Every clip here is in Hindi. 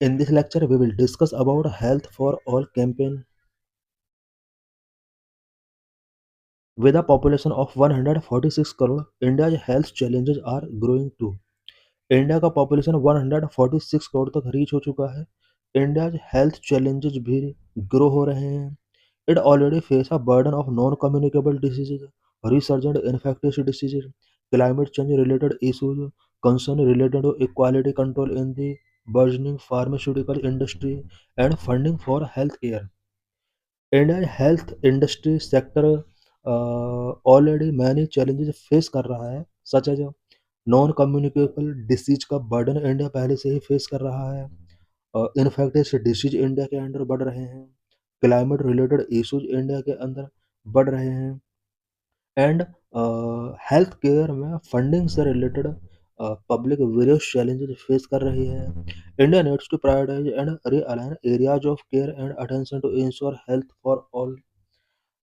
In this lecture, we will discuss about Health for All campaign. With a population of 146 crore, India's health challenges are growing too. India का पॉपुलेशन 146 करोड़ तक रीच हो चुका है. इंडियाज हेल्थ चैलेंजेस भी ग्रो हो रहे हैं. It already face a burden of non communicable diseases, resurgent infectious diseases, climate change related issues, concern related to equality control in the burgeoning pharmaceutical industry and funding for healthcare. Indian health industry sector already many challenges face कर रहा है, such as non communicable disease का बर्डन इंडिया पहले से ही फेस कर रहा है. इन्फेक्टियस डिसीज इंडिया के अंदर बढ़ रहे हैं. क्लाइमेट रिलेटेड इश्यूज इंडिया के अंदर बढ़ रहे हैं. एंड हेल्थ केयर में फंडिंग से related public various challenges face कर रही है. India needs to prioritise and realign areas of care and attention to ensure health for all.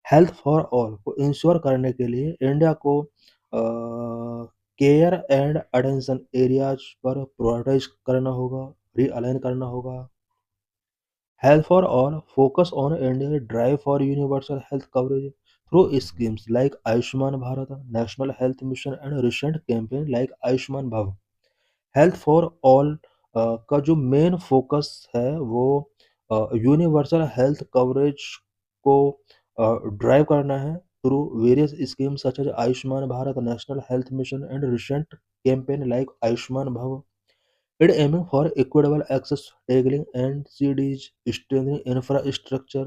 Health for all को इंश्योर करने के लिए इंडिया को केयर एंड अटेंशन एरियाज पर प्रायोरिटाइज करना होगा, रीअलाइन करना होगा. Health for All focus on India's drive for universal health coverage through schemes like Ayushman Bharat, National Health Mission and recent campaign like Ayushman Bhav. Health for all का जो मेन फोकस है वो यूनिवर्सल हेल्थ कवरेज को ड्राइव करना है through various schemes such as Ayushman Bharat, national health mission and recent campaign like Ayushman Bhav. It aiming for equitable access, tackling NCDs, strengthening infrastructure,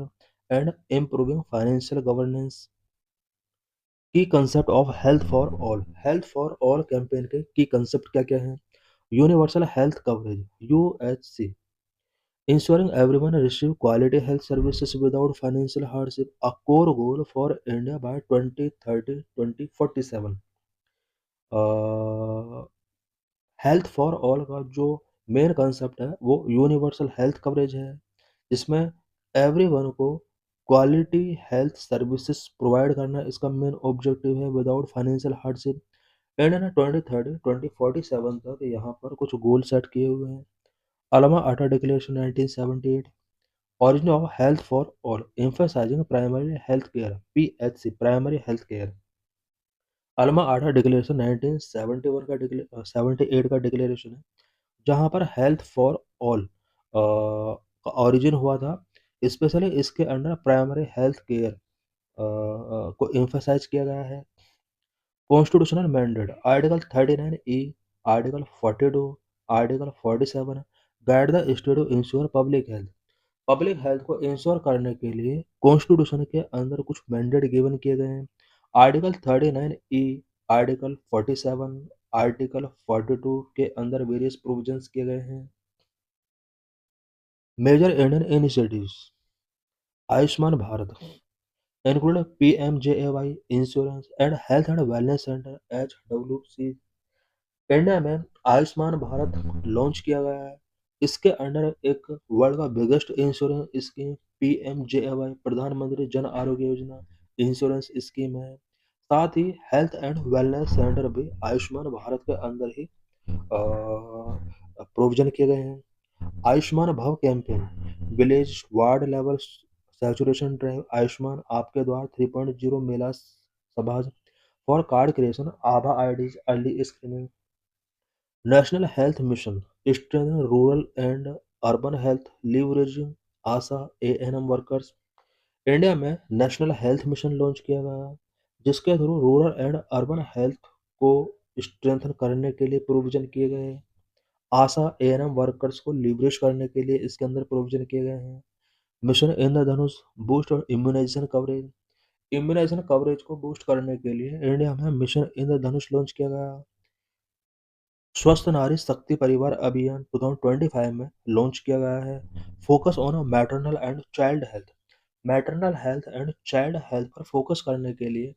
and improving financial governance. की concept of health for all. Health for all campaign के की कंसेप्ट क्या क्या है? Universal health coverage UHC, ensuring everyone receive quality health services without financial hardship, a core goal for India by 2030-2047. Health for all का जो मेन कंसेप्ट है वो यूनिवर्सल हेल्थ कवरेज है, जिसमें एवरीवन को क्वालिटी हेल्थ सर्विसेज प्रोवाइड करना इसका मेन ऑब्जेक्टिव है विदाउट फाइनेंशियल हार्डशिप. एंड ना 2030 2047 तक यहाँ पर कुछ गोल सेट किए हुए हैं. अलामा आटा declaration 1978, origin of health for all, emphasizing primary health care PHC, primary health care. Alma Ata declaration 1971 का 78 का डिक्लेरेशन है, जहाँ पर हेल्थ फॉर ऑल का ओरिजिन हुआ था. स्पेशली इसके अंडर प्राइमरी हेल्थ केयर को एम्फसाइज किया गया है. Constitutional mandate article 39 E, article 42, article 47 guide the state to ensure public health. Public health को इंश्योर करने के लिए कॉन्स्टिट्यूशन के अंदर कुछ मैंडेट गिवन किए गए हैं. आर्टिकल 39 ई, आर्टिकल 47, आर्टिकल 42 के अंदर वेरियस प्रोविजंस किए गए हैं. Major Indian initiatives Ayushman Bharat include PMJAY insurance and health and wellness centre HWC. India में आयुष्मान भारत लॉन्च किया गया है. इसके अंडर एक वर्ल्ड का बिगेस्ट इंश्योरेंस स्कीम PMJAY, प्रधानमंत्री जन आरोग्य योजना इंश्योरेंस स्कीम है. साथ ही हेल्थ एंड वेलनेस सेंटर भी आयुष्मान भारत के अंदर ही प्रोविजन किए गए हैं. Ayushman Bhav campaign village ward level saturation drive Ayushman Aapke Dwar 3.0 mela सभाज फॉर कार्ड क्रिएशन आभा IDs early screening. National health mission strengthen rural and urban health leveraging ASHA ANM workers. India में नेशनल हेल्थ मिशन लॉन्च किया गया, जिसके through rural and urban health को स्ट्रेंथन करने के लिए प्रोविजन किए गए हैं. आशा एएनएम वर्कर्स को लीवरेज करने के लिए इसके अंदर प्रोविजन किए गए हैं. मिशन इंद्रधनुष बूस्ट और इम्यूनाइजेशन कवरेज. इम्यूनाइजेशन कवरेज को बूस्ट करने के लिए इंडिया में मिशन इंद्रधनुष लॉन्च किया गया. स्वस्थ नारी शक्ति परिवार अभियान 2025 में लॉन्च किया गया है. Focus on maternal and child health. Maternal health and child health पर फोकस करने के लिए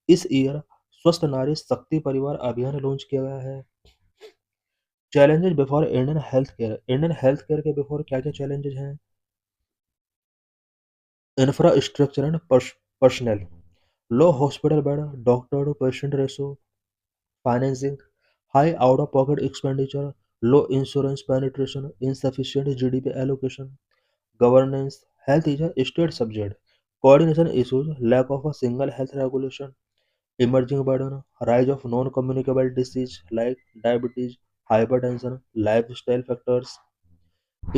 इस ईयर स्वस्थ नारी शक्ति परिवार अभियान लॉन्च किया गया है. Challenges before Indian health care. Indian health care के बिफोर क्या क्या चैलेंजेस हैं? Infrastructure and personal, low hospital bed, doctor to patient ratio, financing, high out of pocket expenditure, low insurance penetration, insufficient GDP allocation, governance. Health is a state subject. Coordination issues, lack of a single health regulation, emerging burden, rise of non-communicable disease like diabetes, hypertension, lifestyle factors,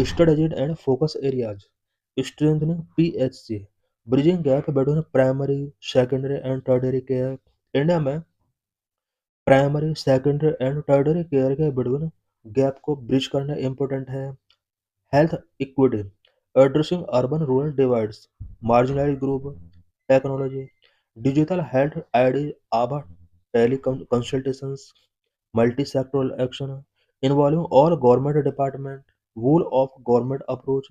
strategies and focus areas, strengthening PHC, bridging gap between primary, secondary and tertiary care. India में primary, secondary and tertiary care के बिटवीन गैप को ब्रिज करना इम्पोर्टेंट है। Health equity, addressing urban rural divides, marginalised group, technology, digital health ID, आभा teleconsultations, multi sectoral action involving all government department, whole of government approach,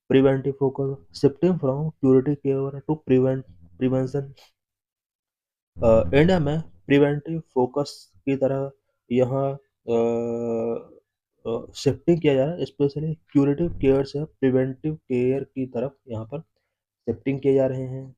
preventive focus, shifting from curative care to prevention. India में प्रिवेंटिव फोकस की तरह यहाँ शिफ्टिंग किया जा रहा है, स्पेशली क्यूरेटिव केयर से प्रिवेंटिव केयर की तरफ यहाँ पर शिफ्टिंग किए जा रहे हैं।